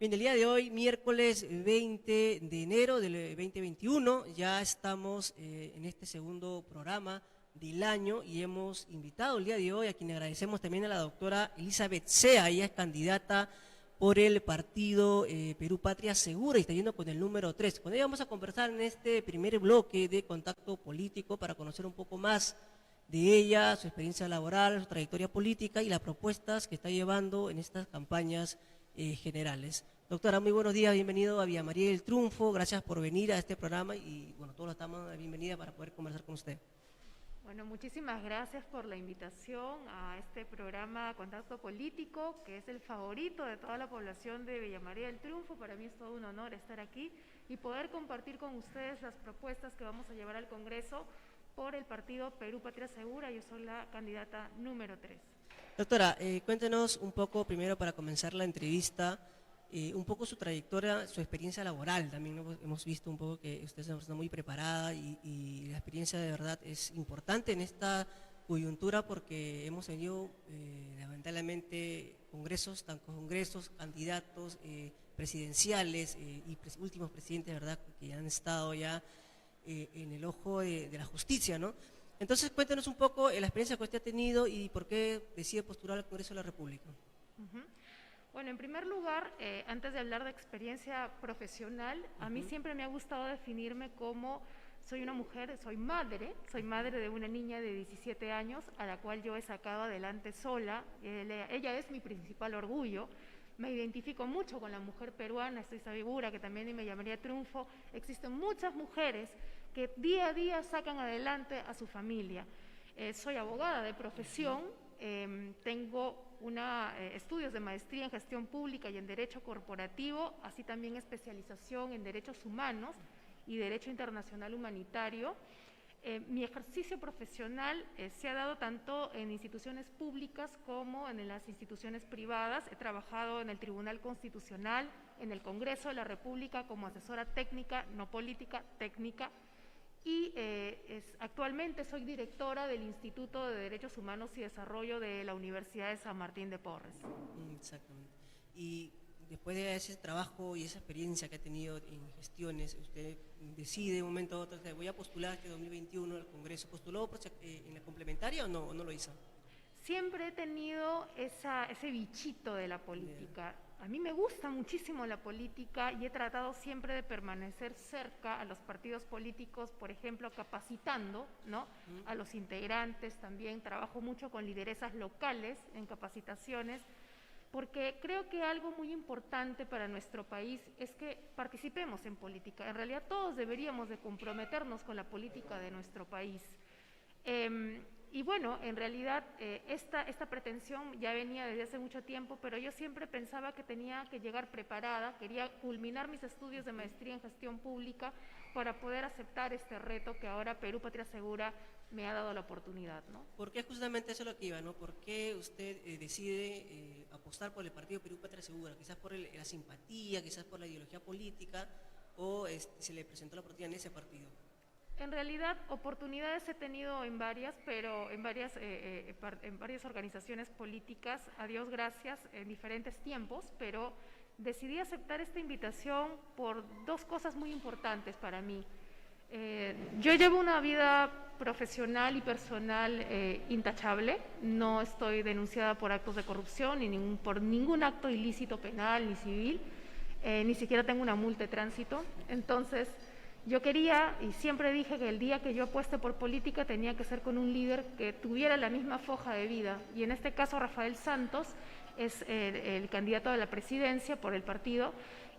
Bien, el día de hoy, miércoles 20 de enero del 2021, ya estamos en este segundo programa del año y hemos invitado el día de hoy a quien agradecemos también a la doctora Elizabeth Sea. Ella es candidata por el partido Perú Patria Segura y está yendo con el número 3. Con ella vamos a conversar en este primer bloque de contacto político para conocer un poco más de ella, su experiencia laboral, su trayectoria política y las propuestas que está llevando en estas campañas generales. Doctora, muy buenos días, bienvenido a Villa María del Triunfo, gracias por venir a este programa y bueno, todos le damos la bienvenida para poder conversar con usted. Bueno, muchísimas gracias por la invitación a este programa Contacto Político, que es el favorito de toda la población de Villa María del Triunfo. Para mí es todo un honor estar aquí y poder compartir con ustedes las propuestas que vamos a llevar al Congreso por el partido Perú Patria Segura. Yo soy la candidata número 3. Doctora, cuéntenos un poco, primero para comenzar la entrevista, un poco su trayectoria, su experiencia laboral. También hemos visto un poco que usted es una persona muy preparada y la experiencia de verdad es importante en esta coyuntura porque hemos tenido lamentablemente congresos, candidatos presidenciales últimos presidentes, ¿verdad?, que han estado ya en el ojo de la justicia, ¿no? Entonces, cuéntanos un poco la experiencia que usted ha tenido y por qué decide postular al Congreso de la República. Bueno, en primer lugar, antes de hablar de experiencia profesional, a mí siempre me ha gustado definirme como soy una mujer, soy madre de una niña de 17 años a la cual yo he sacado adelante sola. Ella es mi principal orgullo. Me identifico mucho con la mujer peruana, estoy segura que también en Villa María Triunfo existen muchas mujeres que día a día sacan adelante a su familia. Soy abogada de profesión, tengo estudios de maestría en gestión pública y en derecho corporativo, así también especialización en derechos humanos y derecho internacional humanitario. Mi ejercicio profesional se ha dado tanto en instituciones públicas como en las instituciones privadas. He trabajado en el Tribunal Constitucional, en el Congreso de la República como asesora técnica, no política, técnica, y actualmente soy directora del Instituto de Derechos Humanos y Desarrollo de la Universidad de San Martín de Porres. Exactamente. Y después de ese trabajo y esa experiencia que ha tenido en gestiones, usted decide de un momento a otro, voy a postular este 2021 al Congreso. ¿Postuló en la complementaria o no lo hizo? Siempre he tenido ese bichito de la política. A mí me gusta muchísimo la política y he tratado siempre de permanecer cerca a los partidos políticos, por ejemplo, capacitando, ¿no?, a los integrantes. También trabajo mucho con lideresas locales en capacitaciones, porque creo que algo muy importante para nuestro país es que participemos en política. En realidad todos deberíamos de comprometernos con la política de nuestro país. Y bueno, en realidad esta pretensión ya venía desde hace mucho tiempo, pero yo siempre pensaba que tenía que llegar preparada, quería culminar mis estudios de maestría en gestión pública para poder aceptar este reto que ahora Perú Patria Segura me ha dado la oportunidad, ¿no? ¿Por qué justamente eso es lo que iba, ¿no? ¿Por qué usted decide apostar por el partido Perú Patria Segura? Quizás por la simpatía, quizás por la ideología política, o se le presentó la oportunidad en ese partido. En realidad, oportunidades he tenido en varias, pero en varias organizaciones políticas, a Dios gracias, en diferentes tiempos, pero decidí aceptar esta invitación por dos cosas muy importantes para mí. Yo llevo una vida profesional y personal intachable, no estoy denunciada por actos de corrupción, ni por ningún acto ilícito penal ni civil, ni siquiera tengo una multa de tránsito. Entonces, yo quería y siempre dije que el día que yo apueste por política tenía que ser con un líder que tuviera la misma foja de vida, y en este caso Rafael Santos es el candidato a la presidencia por el partido,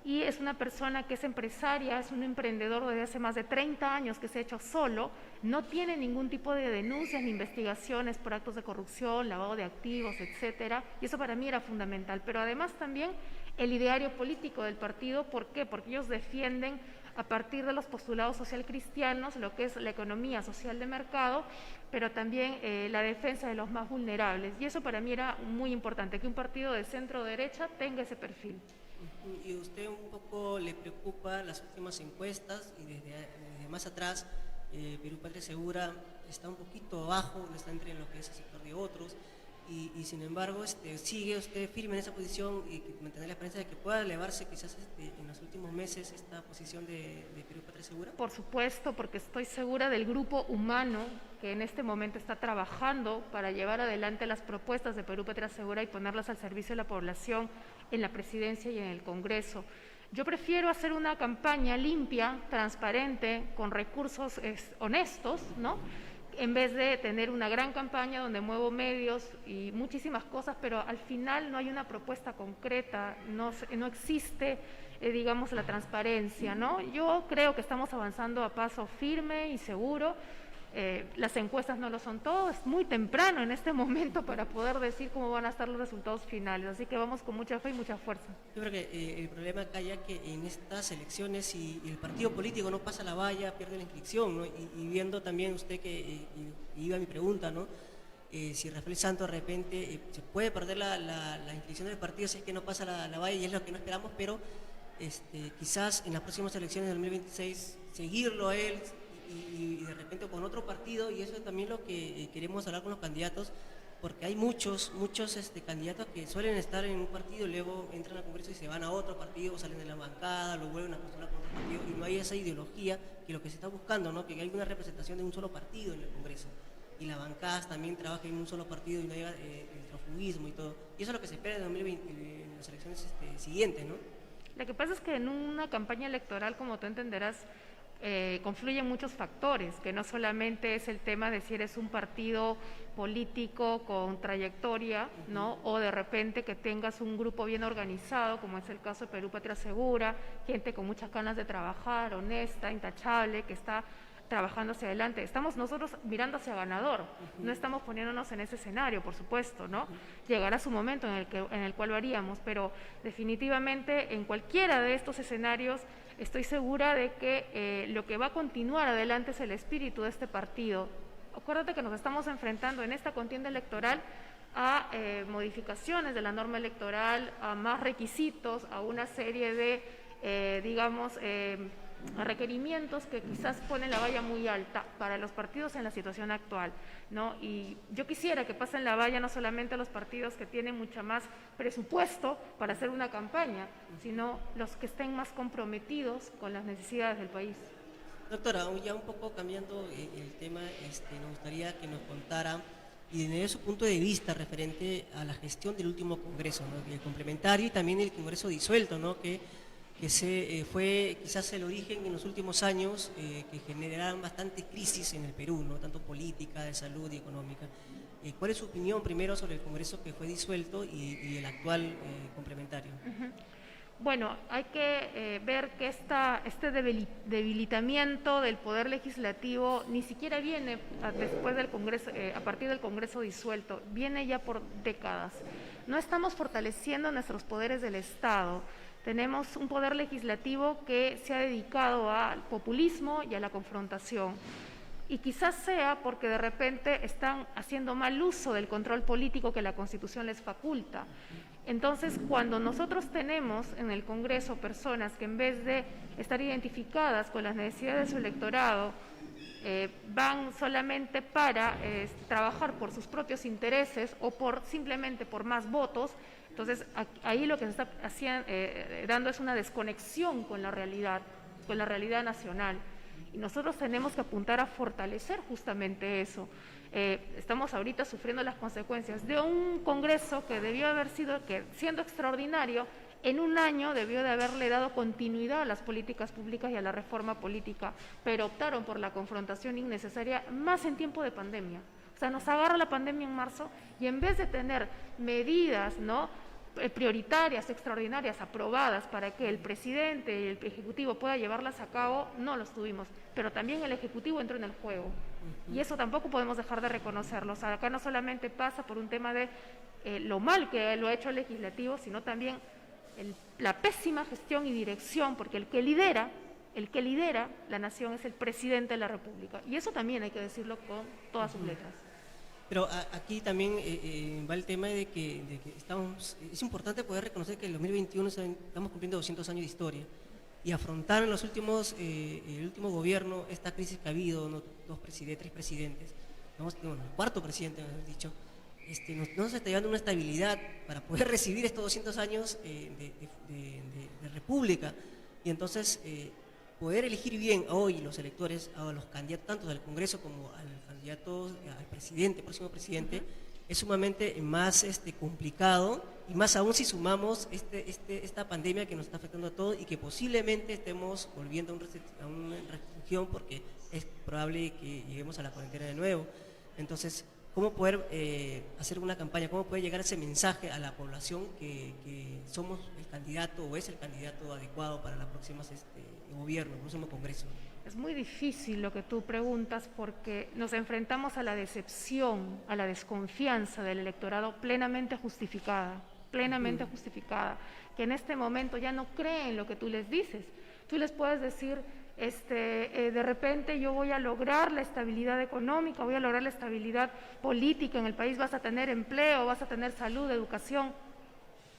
y es una persona que es empresaria, es un emprendedor desde hace más de 30 años que se ha hecho solo, no tiene ningún tipo de denuncias ni investigaciones por actos de corrupción, lavado de activos, etcétera, y eso para mí era fundamental. Pero además también el ideario político del partido. ¿Por qué? Porque ellos defienden a partir de los postulados social cristianos lo que es la economía social de mercado, pero también la defensa de los más vulnerables, y eso para mí era muy importante, que un partido de centro derecha tenga ese perfil. ¿Y a usted un poco le preocupa las últimas encuestas y desde más atrás Perú Patria Segura está un poquito abajo, no está entre lo que es el sector de otros, y sin embargo sigue usted firme en esa posición y mantener la esperanza de que pueda elevarse quizás en los últimos meses esta posición de Perú Patria Segura. Por supuesto, porque estoy segura del grupo humano que en este momento está trabajando para llevar adelante las propuestas de Perú Patria Segura y ponerlas al servicio de la población en la presidencia y en el Congreso. Yo prefiero hacer una campaña limpia, transparente, con recursos honestos, ¿no?, en vez de tener una gran campaña donde muevo medios y muchísimas cosas, pero al final no hay una propuesta concreta, no existe, digamos, la transparencia, ¿no? Yo creo que estamos avanzando a paso firme y seguro. Las encuestas no lo son todo, es muy temprano en este momento para poder decir cómo van a estar los resultados finales, así que vamos con mucha fe y mucha fuerza. Yo creo que el problema acá ya que en estas elecciones si el partido político no pasa la valla, pierde la inscripción, ¿no? Y viendo también usted que iba a mi pregunta, ¿no? Si Rafael Santos de repente se puede perder la inscripción del partido si es que no pasa la valla, y es lo que no esperamos, pero quizás en las próximas elecciones del 2026 seguirlo a él y de repente con otro partido, y eso es también lo que queremos hablar con los candidatos, porque hay muchos candidatos que suelen estar en un partido y luego entran al Congreso y se van a otro partido, o salen de la bancada, lo vuelven a postular con otro partido, y no hay esa ideología que lo que se está buscando, ¿no?, que hay una representación de un solo partido en el Congreso, y las bancadas también trabajan en un solo partido y no haya el transfugismo y todo, y eso es lo que se espera en 2020, en las elecciones siguientes, ¿no? Lo que pasa es que en una campaña electoral, como tú entenderás, confluyen muchos factores, que no solamente es el tema de si eres un partido político con trayectoria, ¿no?, o de repente que tengas un grupo bien organizado, como es el caso de Perú Patria Segura, gente con muchas ganas de trabajar, honesta, intachable, que está trabajando hacia adelante. Estamos nosotros mirando hacia ganador, no estamos poniéndonos en ese escenario, por supuesto, ¿no? Llegará su momento en el cual lo haríamos, pero definitivamente en cualquiera de estos escenarios estoy segura de que lo que va a continuar adelante es el espíritu de este partido. Acuérdate que nos estamos enfrentando en esta contienda electoral a modificaciones de la norma electoral, a más requisitos, a una serie de, requerimientos que quizás ponen la valla muy alta para los partidos en la situación actual, ¿no? Y yo quisiera que pasen la valla no solamente a los partidos que tienen mucha más presupuesto para hacer una campaña, sino los que estén más comprometidos con las necesidades del país. Doctora, ya un poco cambiando el tema, nos gustaría que nos contara y desde su punto de vista referente a la gestión del último Congreso, ¿no?, el complementario y también el Congreso disuelto, ¿no?, que fue quizás el origen en los últimos años que generaron bastante crisis en el Perú, ¿no?, tanto política, de salud y económica. ¿Cuál es su opinión primero sobre el Congreso que fue disuelto y el actual complementario? Bueno, hay que ver que este debilitamiento del Poder Legislativo ni siquiera viene después del Congreso, a partir del Congreso disuelto, viene ya por décadas. No estamos fortaleciendo nuestros poderes del Estado. Tenemos un poder legislativo que se ha dedicado al populismo y a la confrontación. Y quizás sea porque de repente están haciendo mal uso del control político que la Constitución les faculta. Entonces, cuando nosotros tenemos en el Congreso personas que en vez de estar identificadas con las necesidades de su electorado, van solamente para trabajar por sus propios intereses o simplemente por más votos, entonces ahí lo que se está dando es una desconexión con la realidad nacional. Y nosotros tenemos que apuntar a fortalecer justamente eso. Estamos ahorita sufriendo las consecuencias de un Congreso que debió haber sido, que siendo extraordinario, en un año debió de haberle dado continuidad a las políticas públicas y a la reforma política, pero optaron por la confrontación innecesaria, más en tiempo de pandemia. O sea, nos agarra la pandemia en marzo y en vez de tener medidas, ¿no?, prioritarias, extraordinarias, aprobadas para que el presidente y el Ejecutivo pueda llevarlas a cabo, no los tuvimos. Pero también el Ejecutivo entró en el juego. Y eso tampoco podemos dejar de reconocerlo. O sea, acá no solamente pasa por un tema de lo mal que lo ha hecho el Legislativo, sino también la pésima gestión y dirección, porque el que lidera la nación es el presidente de la República. Y eso también hay que decirlo con todas sus letras. Pero aquí también va el tema de que es importante poder reconocer que en el 2021 estamos cumpliendo 200 años de historia y afrontar en el último gobierno esta crisis que ha habido, ¿no?, tres presidentes, ¿no?, el cuarto presidente, mejor dicho, no nos está llevando una estabilidad para poder recibir estos 200 años de república. Y entonces poder elegir bien hoy los electores, a los candidatos, tanto al Congreso como al candidato al presidente, próximo presidente, es sumamente más complicado, y más aún si sumamos esta pandemia que nos está afectando a todos y que posiblemente estemos volviendo a una restricción, porque es probable que lleguemos a la cuarentena de nuevo. Entonces, ¿cómo poder hacer una campaña? ¿Cómo poder llegar ese mensaje a la población que somos el candidato o es el candidato adecuado para la próxima gobierno, el próximo Congreso? Es muy difícil lo que tú preguntas porque nos enfrentamos a la decepción, a la desconfianza del electorado plenamente justificada, que en este momento ya no creen lo que tú les dices. Tú les puedes decir, de repente yo voy a lograr la estabilidad económica, voy a lograr la estabilidad política en el país, vas a tener empleo, vas a tener salud, educación,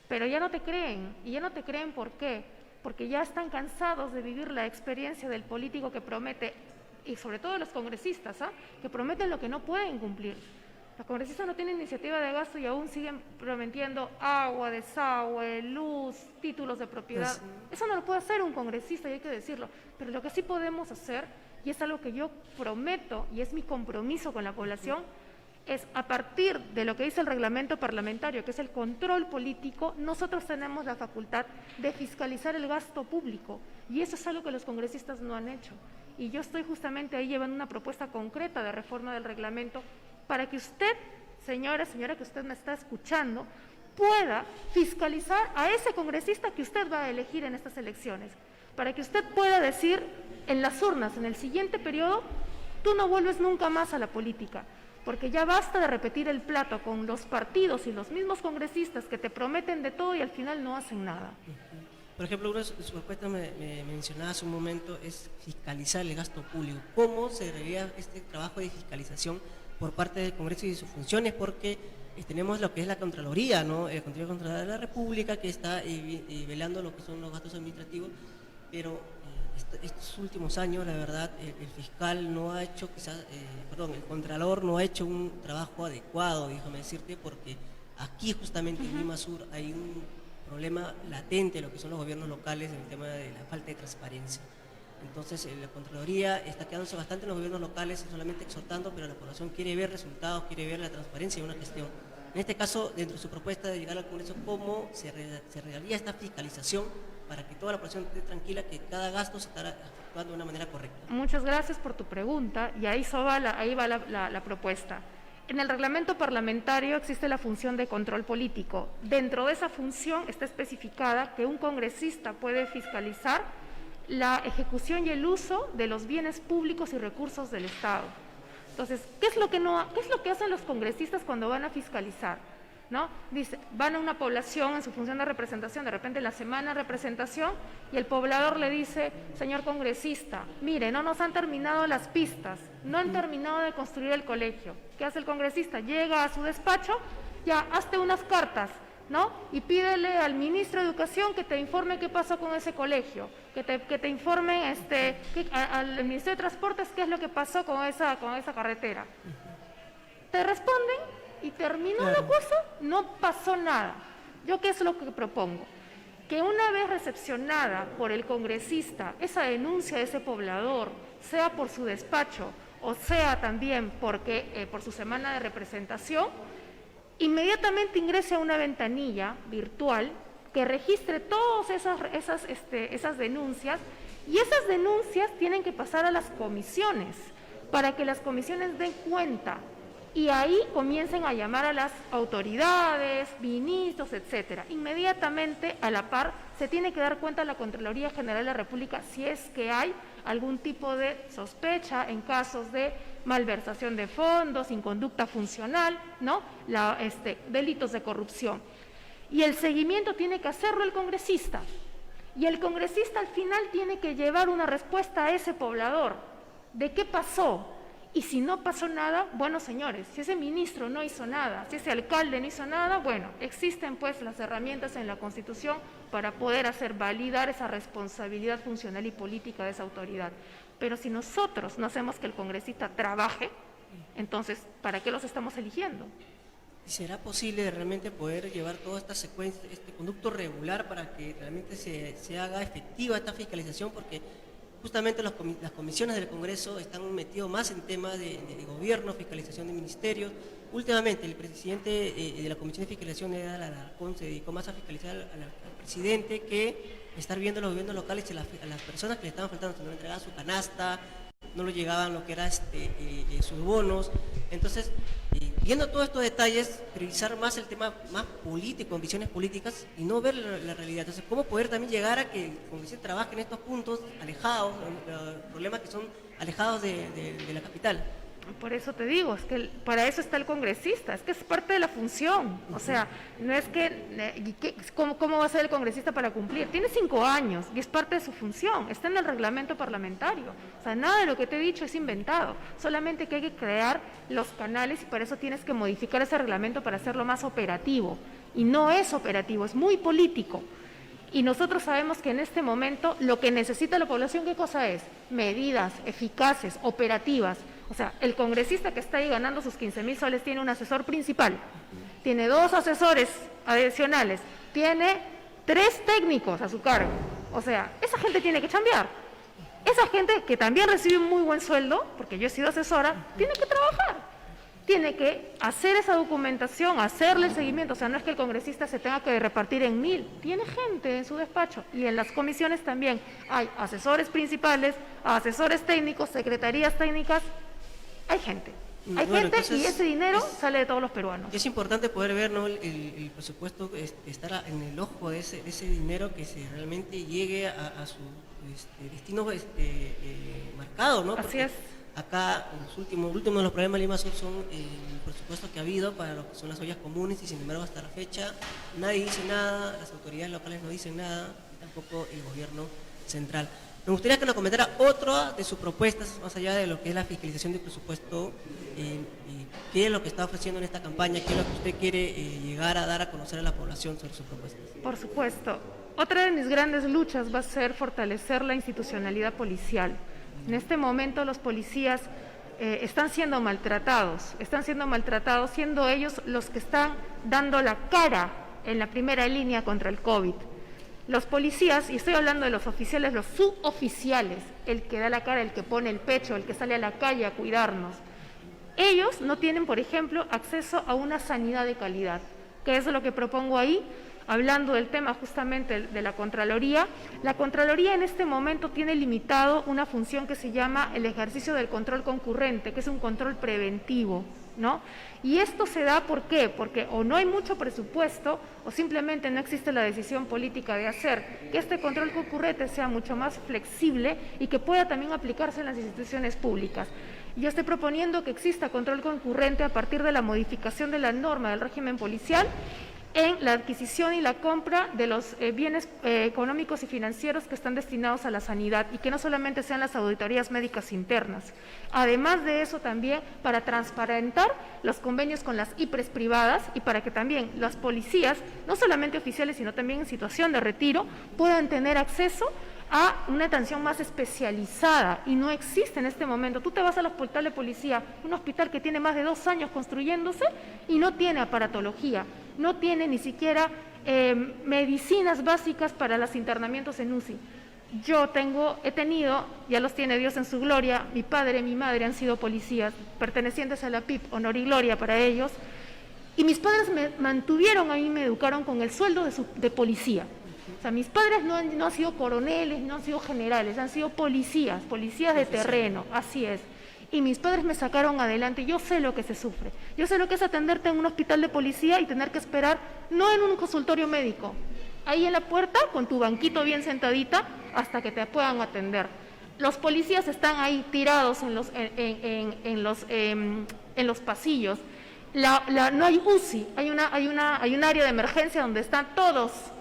pero ya no te creen. ¿Y ya no te creen por qué? Porque ya están cansados de vivir la experiencia del político que promete, y sobre todo los congresistas, que prometen lo que no pueden cumplir. Los congresistas no tienen iniciativa de gasto y aún siguen prometiendo agua, desagüe, luz, títulos de propiedad. Eso no lo puede hacer un congresista, y hay que decirlo. Pero lo que sí podemos hacer, y es algo que yo prometo y es mi compromiso con la población, es a partir de lo que dice el reglamento parlamentario, que es el control político, nosotros tenemos la facultad de fiscalizar el gasto público, y eso es algo que los congresistas no han hecho. Y yo estoy justamente ahí llevando una propuesta concreta de reforma del reglamento para que usted, señora que usted me está escuchando, pueda fiscalizar a ese congresista que usted va a elegir en estas elecciones, para que usted pueda decir en las urnas, en el siguiente periodo, tú no vuelves nunca más a la política, porque ya basta de repetir el plato con los partidos y los mismos congresistas que te prometen de todo y al final no hacen nada. Por ejemplo, una de sus propuestas me mencionaba hace un momento es fiscalizar el gasto público. ¿Cómo se debería este trabajo de fiscalización por parte del Congreso y de sus funciones? Porque tenemos lo que es la Contraloría, ¿no? El Contralor de la República, que está velando lo que son los gastos administrativos, pero estos últimos años, la verdad, el fiscal no ha hecho, el Contralor no ha hecho un trabajo adecuado, déjame decirte, porque aquí justamente en Lima Sur hay un problema latente en lo que son los gobiernos locales en el tema de la falta de transparencia. Entonces, la Contraloría está quedándose bastante en los gobiernos locales, solamente exhortando, pero la población quiere ver resultados, quiere ver la transparencia de una gestión. En este caso, dentro de su propuesta de llegar al Congreso, ¿cómo se realizaría esta fiscalización para que toda la población esté tranquila que cada gasto se estará efectuando de una manera correcta? Muchas gracias por tu pregunta, y ahí va la propuesta. En el reglamento parlamentario existe la función de control político. Dentro de esa función está especificada que un congresista puede fiscalizar la ejecución y el uso de los bienes públicos y recursos del Estado. Entonces, ¿qué es lo que hacen los congresistas cuando van a fiscalizar? ¿No? Dice, van a una población en su función de representación, de repente la semana de representación, y el poblador le dice, señor congresista, mire, no nos han terminado las pistas, no han terminado de construir el colegio. ¿Qué hace el congresista? Llega a su despacho, ya, hazte unas cartas, ¿no? Y pídele al ministro de Educación que te informe qué pasó con ese colegio, que te informe al Ministerio de Transportes qué es lo que pasó con esa carretera. Te responden y terminó la cosa, no pasó nada. ¿Yo qué es lo que propongo? Que una vez recepcionada por el congresista esa denuncia de ese poblador, sea por su despacho o sea también por su semana de representación, inmediatamente ingrese a una ventanilla virtual que registre todas esas denuncias, y esas denuncias tienen que pasar a las comisiones para que las comisiones den cuenta y ahí comiencen a llamar a las autoridades, ministros, etcétera. Inmediatamente, a la par, se tiene que dar cuenta la Contraloría General de la República si es que hay algún tipo de sospecha en casos de malversación de fondos, inconducta funcional, ¿no? Delitos de corrupción. Y el seguimiento tiene que hacerlo el congresista. Y el congresista al final tiene que llevar una respuesta a ese poblador de qué pasó. Y si no pasó nada, bueno, señores, si ese ministro no hizo nada, si ese alcalde no hizo nada, bueno, existen pues las herramientas en la Constitución para poder hacer validar esa responsabilidad funcional y política de esa autoridad. Pero si nosotros no hacemos que el congresista trabaje, entonces, ¿para qué los estamos eligiendo? ¿Será posible realmente poder llevar toda esta secuencia, este conducto regular para que realmente se haga efectiva esta fiscalización? Porque justamente las comisiones del Congreso están metidos más en temas de gobierno, fiscalización de ministerios. Últimamente el presidente de la Comisión de Fiscalización, Edgar Alarcón, se dedicó más a fiscalizar al presidente que estar viendo los gobiernos locales y a las personas que le estaban faltando, no le entregaban su canasta, no le llegaban lo que era sus bonos. Entonces, viendo todos estos detalles, priorizar más el tema más político, ambiciones políticas, y no ver la realidad. Entonces, ¿cómo poder también llegar a que el Congreso trabaje en estos puntos alejados, problemas que son alejados de la capital? Por eso te digo, es que para eso está el congresista, es que es parte de la función. O sea, no es que, ¿cómo va a ser el congresista para cumplir? Tiene 5 años y es parte de su función, está en el reglamento parlamentario. O sea, nada de lo que te he dicho es inventado, solamente que hay que crear los canales y para eso tienes que modificar ese reglamento para hacerlo más operativo. Y no es operativo, es muy político. Y nosotros sabemos que en este momento lo que necesita la población, ¿qué cosa es? Medidas eficaces, operativas. O sea, el congresista que está ahí ganando sus 15,000 soles tiene un asesor principal, tiene 2 asesores adicionales, tiene 3 técnicos a su cargo. O sea, esa gente tiene que chambear. Esa gente que también recibe un muy buen sueldo, porque yo he sido asesora, tiene que trabajar. Tiene que hacer esa documentación, hacerle el seguimiento. O sea, no es que el congresista se tenga que repartir en 1,000. Tiene gente en su despacho. Y en las comisiones también hay asesores principales, asesores técnicos, secretarías técnicas. Hay gente. Hay Bueno, gente entonces, y ese dinero sale de todos los peruanos. es importante poder ver, ¿no?, el presupuesto, estar en el ojo de ese dinero, que se realmente llegue a su destino marcado, ¿no? Así Porque es. acá los últimos de los problemas de Lima son el presupuesto que ha habido para lo que son las ollas comunes, y sin embargo hasta la fecha nadie dice nada, las autoridades locales no dicen nada, y tampoco el gobierno central. Me gustaría que nos comentara otra de sus propuestas, más allá de lo que es la fiscalización del presupuesto, qué es lo que está ofreciendo en esta campaña, qué es lo que usted quiere llegar a dar a conocer a la población sobre sus propuestas. Por supuesto. Otra de mis grandes luchas va a ser fortalecer la institucionalidad policial. En este momento los policías están siendo maltratados, siendo ellos los que están dando la cara en la primera línea contra el COVID. Los policías, y estoy hablando de los oficiales, los suboficiales, el que da la cara, el que pone el pecho, el que sale a la calle a cuidarnos, ellos no tienen, por ejemplo, acceso a una sanidad de calidad, que es lo que propongo ahí, hablando del tema justamente de la Contraloría. La Contraloría en este momento tiene limitado una función que se llama el ejercicio del control concurrente, que es un control preventivo, ¿no? Y esto se da, ¿por qué? Porque o no hay mucho presupuesto o simplemente no existe la decisión política de hacer que este control concurrente sea mucho más flexible y que pueda también aplicarse en las instituciones públicas. Yo estoy proponiendo que exista control concurrente a partir de la modificación de la norma del régimen policial en la adquisición y la compra de los bienes económicos y financieros que están destinados a la sanidad, y que no solamente sean las auditorías médicas internas. Además de eso, también para transparentar los convenios con las IPRES privadas, y para que también las policías, no solamente oficiales, sino también en situación de retiro, puedan tener acceso a una atención más especializada, y no existe en este momento. Tú te vas al hospital de policía, un hospital que tiene más de 2 años construyéndose y no tiene aparatología, no tiene ni siquiera medicinas básicas para los internamientos en UCI. He tenido, ya los tiene Dios en su gloria, mi padre y mi madre han sido policías, pertenecientes a la PIP, honor y gloria para ellos, y mis padres me mantuvieron, a mí me educaron con el sueldo de policía. O sea, mis padres no han sido coroneles, no han sido generales, han sido policías de terreno, así es. Y mis padres me sacaron adelante. Yo sé lo que se sufre, yo sé lo que es atenderte en un hospital de policía y tener que esperar, no en un consultorio médico, ahí en la puerta con tu banquito bien sentadita hasta que te puedan atender. Los policías están ahí tirados en los pasillos. No hay UCI, hay un área de emergencia donde están todas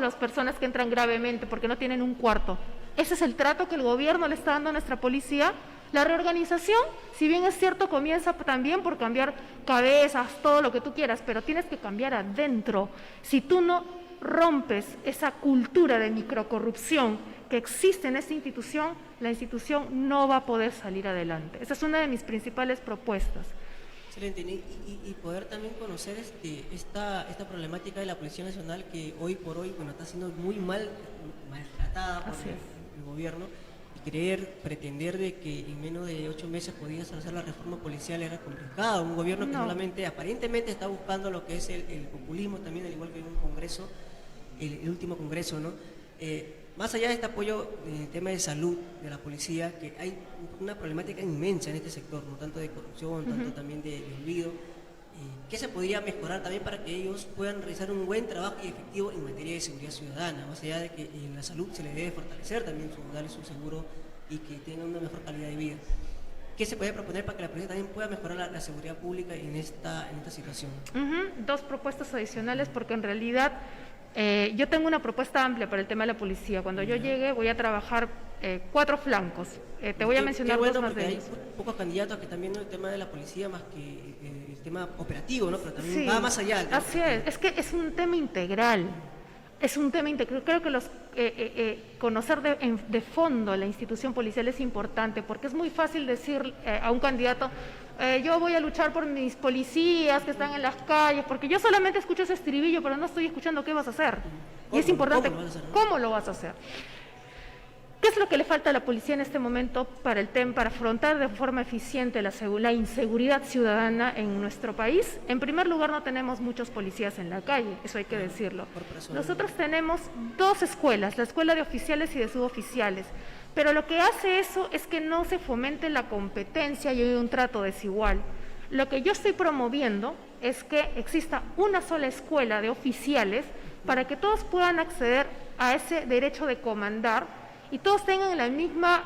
las personas que entran gravemente porque no tienen un cuarto. Ese es el trato que el gobierno le está dando a nuestra policía. La reorganización, si bien es cierto, comienza también por cambiar cabezas, todo lo que tú quieras, pero tienes que cambiar adentro. Si tú no rompes esa cultura de microcorrupción que existe en esta institución, la institución no va a poder salir adelante. Esa es una de mis principales propuestas. Excelente, y poder también conocer esta problemática de la Policía Nacional que hoy por hoy, bueno, está siendo muy maltratada por el gobierno, y pretender de que en menos de 8 meses podías hacer la reforma policial era complicado. Un gobierno que solamente, aparentemente, está buscando lo que es el populismo también, al igual que en un congreso, el último congreso, ¿no? Más allá de este apoyo en el tema de salud de la policía, que hay una problemática inmensa en este sector, no tanto de corrupción, tanto también de olvido, ¿qué se podría mejorar también para que ellos puedan realizar un buen trabajo y efectivo en materia de seguridad ciudadana? Más allá de que en la salud se les debe fortalecer también, darle su seguro y que tengan una mejor calidad de vida. ¿Qué se puede proponer para que la policía también pueda mejorar la seguridad pública en esta situación? 2 propuestas adicionales, porque en realidad yo tengo una propuesta amplia para el tema de la policía. Cuando yo llegue voy a trabajar 4 flancos. Te voy a mencionar 2 más de ellos. Hay pocos candidatos que también no el tema de la policía más que el tema operativo, ¿no? Pero también va más allá. Así es que es un tema integral. Es un tema integral. Creo que conocer de fondo la institución policial es importante, porque es muy fácil decir a un candidato, yo voy a luchar por mis policías que están en las calles, porque yo solamente escucho ese estribillo, pero no estoy escuchando qué vas a hacer. Y es importante cómo lo vas a hacer. ¿Qué es lo que le falta a la policía en este momento para afrontar de forma eficiente la inseguridad ciudadana en nuestro país? En primer lugar, no tenemos muchos policías en la calle, eso hay que decirlo. Nosotros tenemos 2 escuelas, la escuela de oficiales y de suboficiales, pero lo que hace eso es que no se fomente la competencia y hay un trato desigual. Lo que yo estoy promoviendo es que exista una sola escuela de oficiales para que todos puedan acceder a ese derecho de comandar y todos tengan la misma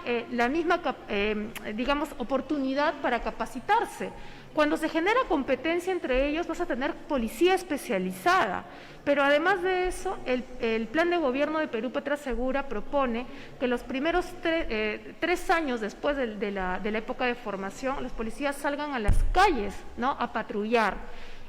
digamos, oportunidad para capacitarse. Cuando se genera competencia entre ellos vas a tener policía especializada, pero además de eso, el plan de gobierno de Perú Patria Segura propone que los primeros 3 años después de la época de formación, los policías salgan a las calles, ¿no?, a patrullar.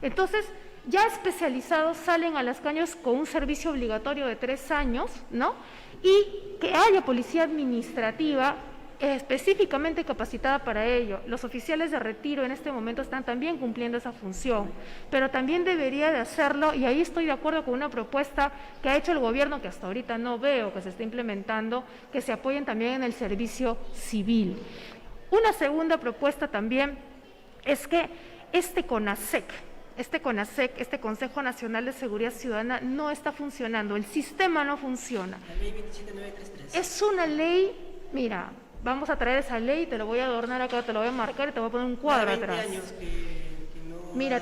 Entonces, ya especializados salen a las calles con un servicio obligatorio de 3 años, ¿no?, y que haya policía administrativa específicamente capacitada para ello. Los oficiales de retiro en este momento están también cumpliendo esa función, pero también debería de hacerlo, y ahí estoy de acuerdo con una propuesta que ha hecho el gobierno, que hasta ahorita no veo que se está implementando, que se apoyen también en el servicio civil. Una segunda propuesta también es que este CONASEC, este Consejo Nacional de Seguridad Ciudadana, no está funcionando, el sistema no funciona. La ley 27933. Es una ley, mira, vamos a traer esa ley, te lo voy a adornar acá, te lo voy a marcar y te voy a poner un cuadro atrás. 20 años que no mira,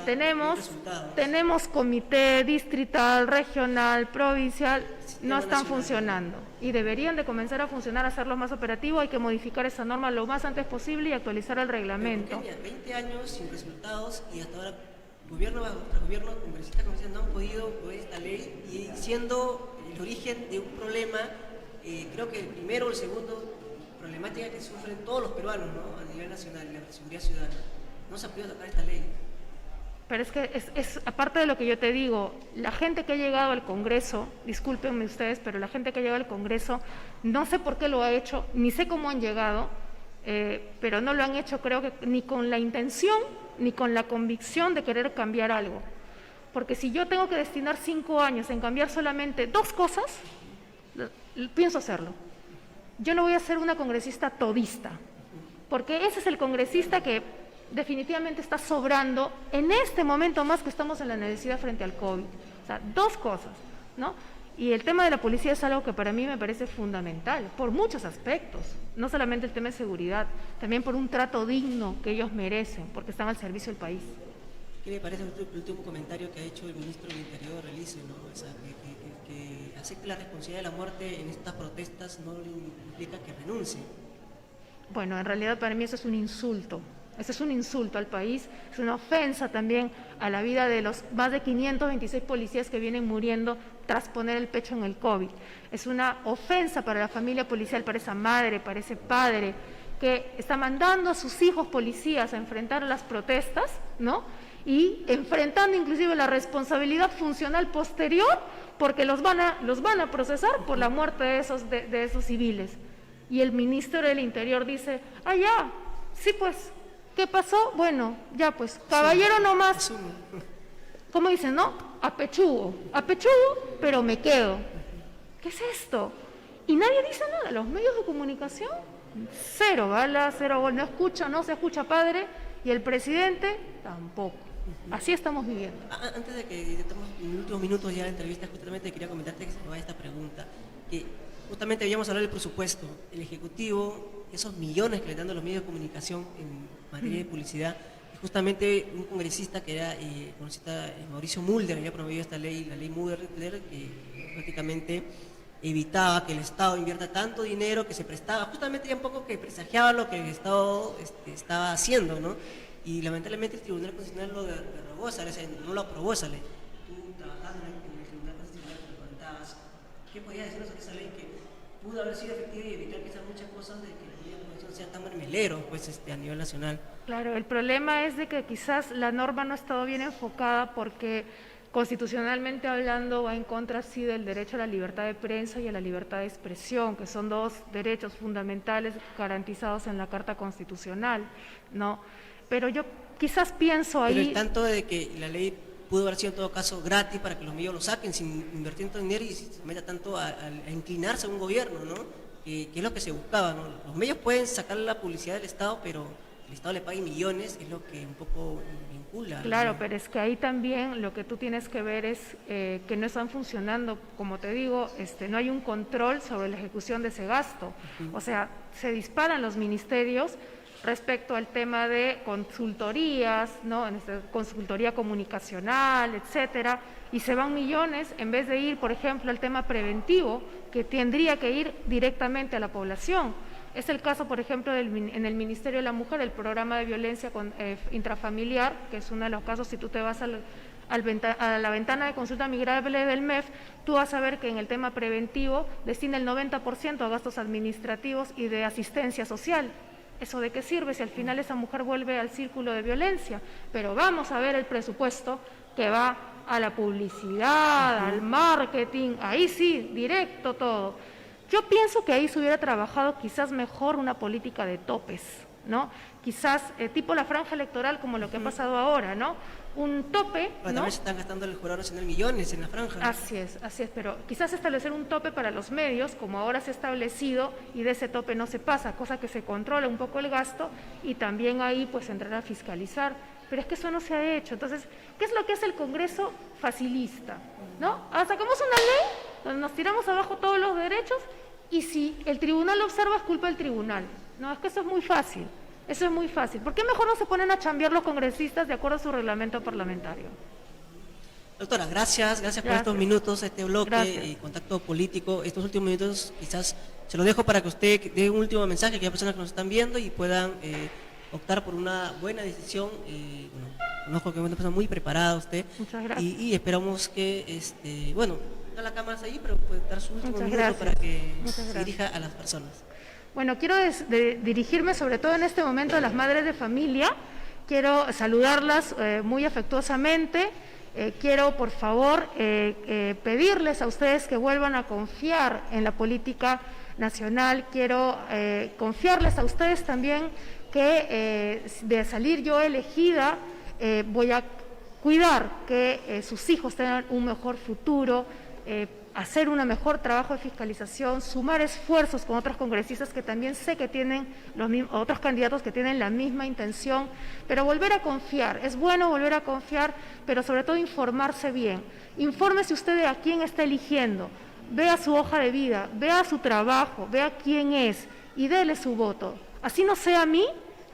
tenemos comité distrital, regional, provincial, no están funcionando y deberían de comenzar a funcionar, a hacerlo más operativo. Hay que modificar esa norma lo más antes posible y actualizar el reglamento. 20 años sin resultados y hasta ahora gobierno tras gobierno, congresistas no han podido poner esta ley, y siendo el origen de un problema, creo que el primero o el segundo problemática que sufren todos los peruanos, ¿no?, a nivel nacional, la seguridad ciudadana. No se ha podido sacar esta ley. Pero es que es aparte de lo que yo te digo, la gente que ha llegado al Congreso, discúlpenme ustedes, pero la gente que ha llegado al Congreso, no sé por qué lo ha hecho, ni sé cómo han llegado, pero no lo han hecho, creo que ni con la intención ni con la convicción de querer cambiar algo. Porque si yo tengo que destinar 5 años en cambiar solamente 2 cosas, pienso hacerlo. Yo no voy a ser una congresista todista, porque ese es el congresista que definitivamente está sobrando en este momento, más que estamos en la necesidad frente al COVID. O sea, 2 cosas, ¿no? Y el tema de la policía es algo que para mí me parece fundamental, por muchos aspectos, no solamente el tema de seguridad, también por un trato digno que ellos merecen, porque están al servicio del país. ¿Qué le parece el último comentario que ha hecho el ministro del Interior, Relice, ¿no? O sea, que acepte la responsabilidad de la muerte en estas protestas no implica que renuncie? Bueno, en realidad para mí eso es un insulto. Ese es un insulto al país, es una ofensa también a la vida de los más de 526 policías que vienen muriendo tras poner el pecho en el COVID. Es una ofensa para la familia policial, para esa madre, para ese padre que está mandando a sus hijos policías a enfrentar las protestas, ¿no?, y enfrentando inclusive la responsabilidad funcional posterior, porque los van a procesar por la muerte de esos civiles. Y el ministro del Interior dice, ya, sí pues, ¿Qué pasó? Bueno, ya pues, caballero nomás, Asumo. ¿cómo dicen, no? Apechugo, pero me quedo. ¿Qué es esto? Y nadie dice nada, los medios de comunicación, cero bala, cero gol, no se escucha padre, y el presidente tampoco. Así estamos viviendo. Antes de que estemos en los últimos minutos ya de la entrevista, justamente quería comentarte que se me va esta pregunta, que justamente habíamos hablado del presupuesto, el Ejecutivo, esos millones que le dan a los medios de comunicación en materia de publicidad, y justamente un congresista que era Mauricio Mulder había promovido esta ley, la ley Mulder, que prácticamente evitaba que el Estado invierta tanto dinero que se prestaba, justamente ya un poco que presagiaba lo que el Estado estaba haciendo, ¿no? Y lamentablemente el Tribunal Constitucional lo derogó esa ley, no lo aprobó esa ley. Tú trabajando en el Tribunal Constitucional te preguntabas, ¿qué podías decirnos de esa ley que pudo haber sido efectiva y evitar quizás muchas cosas de que los medios de comunicación sean tan mermeleros pues, a nivel nacional? Claro, el problema es de que quizás la norma no ha estado bien enfocada porque constitucionalmente hablando va en contra sí del derecho a la libertad de prensa y a la libertad de expresión, que son dos derechos fundamentales garantizados en la Carta Constitucional, ¿no? Pero yo quizás pienso ahí... Pero el tanto de que la ley pudo haber sido en todo caso gratis para que los medios lo saquen sin invertir tanto dinero y se meta tanto a inclinarse a un gobierno, ¿no? Que es lo que se buscaba, ¿no? Los medios pueden sacar la publicidad del Estado, pero el Estado le pague millones, es lo que un poco vincula. Claro, ¿no? pero es que ahí también lo que tú tienes que ver es que no están funcionando, como te digo, no hay un control sobre la ejecución de ese gasto. O sea, se disparan los ministerios respecto al tema de consultorías, ¿no? Consultoría comunicacional, etcétera, y se van millones en vez de ir, por ejemplo, al tema preventivo, que tendría que ir directamente a la población. Es el caso, por ejemplo, en el Ministerio de la Mujer, el programa de violencia intrafamiliar, que es uno de los casos, si tú te vas a la ventana de consulta migrable del MEF, tú vas a ver que en el tema preventivo destina el 90% a gastos administrativos y de asistencia social. ¿Eso de qué sirve si al final esa mujer vuelve al círculo de violencia? Pero vamos a ver el presupuesto que va a la publicidad, al marketing, ahí sí, directo todo. Yo pienso que ahí se hubiera trabajado quizás mejor una política de topes, ¿no? Quizás tipo la franja electoral como lo que ha pasado ahora, ¿no? Un tope, Pero ¿no? también se están gastando el Jurado Nacional millones en la franja. Así es, pero quizás establecer un tope para los medios, como ahora se ha establecido, y de ese tope no se pasa, cosa que se controla un poco el gasto y también ahí pues entrar a fiscalizar. Pero es que eso no se ha hecho. Entonces, ¿qué es lo que hace el Congreso? Facilista, ¿no? Sacamos una ley donde nos tiramos abajo todos los derechos y si el tribunal lo observa es culpa del tribunal. No, es que eso es muy fácil. Eso es muy fácil. ¿Por qué mejor no se ponen a chambear los congresistas de acuerdo a su reglamento parlamentario? Doctora, gracias por estos minutos, este bloque y contacto político. Estos últimos minutos quizás se los dejo para que usted dé un último mensaje a aquellas personas que nos están viendo y puedan optar por una buena decisión. Bueno, conozco que es una persona muy preparada usted. Muchas gracias. Y esperamos que, bueno, está la cámara ahí, pero puede dar su último Muchas minuto gracias. para que Muchas se gracias. dirija a las personas. Bueno, quiero dirigirme sobre todo en este momento a las madres de familia. Quiero saludarlas muy afectuosamente. Quiero, por favor, pedirles a ustedes que vuelvan a confiar en la política nacional. Quiero confiarles a ustedes también que de salir yo elegida voy a cuidar que sus hijos tengan un mejor futuro, hacer un mejor trabajo de fiscalización, sumar esfuerzos con otros congresistas que también sé que tienen otros candidatos que tienen la misma intención, pero volver a confiar, es bueno volver a confiar, pero sobre todo informarse bien. Infórmese usted de a quién está eligiendo, vea su hoja de vida, vea su trabajo, vea quién es y dele su voto. Así no sea a mí,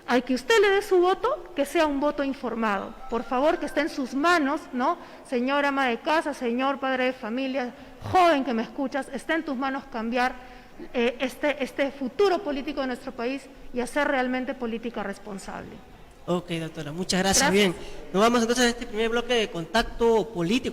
al que usted le dé su voto, que sea un voto informado. Por favor, que esté en sus manos, ¿no? Señor ama de casa, señor padre de familia, joven que me escuchas, está en tus manos cambiar este futuro político de nuestro país y hacer realmente política responsable. Ok, doctora, muchas gracias. Gracias. Bien, nos vamos entonces a este primer bloque de contacto político.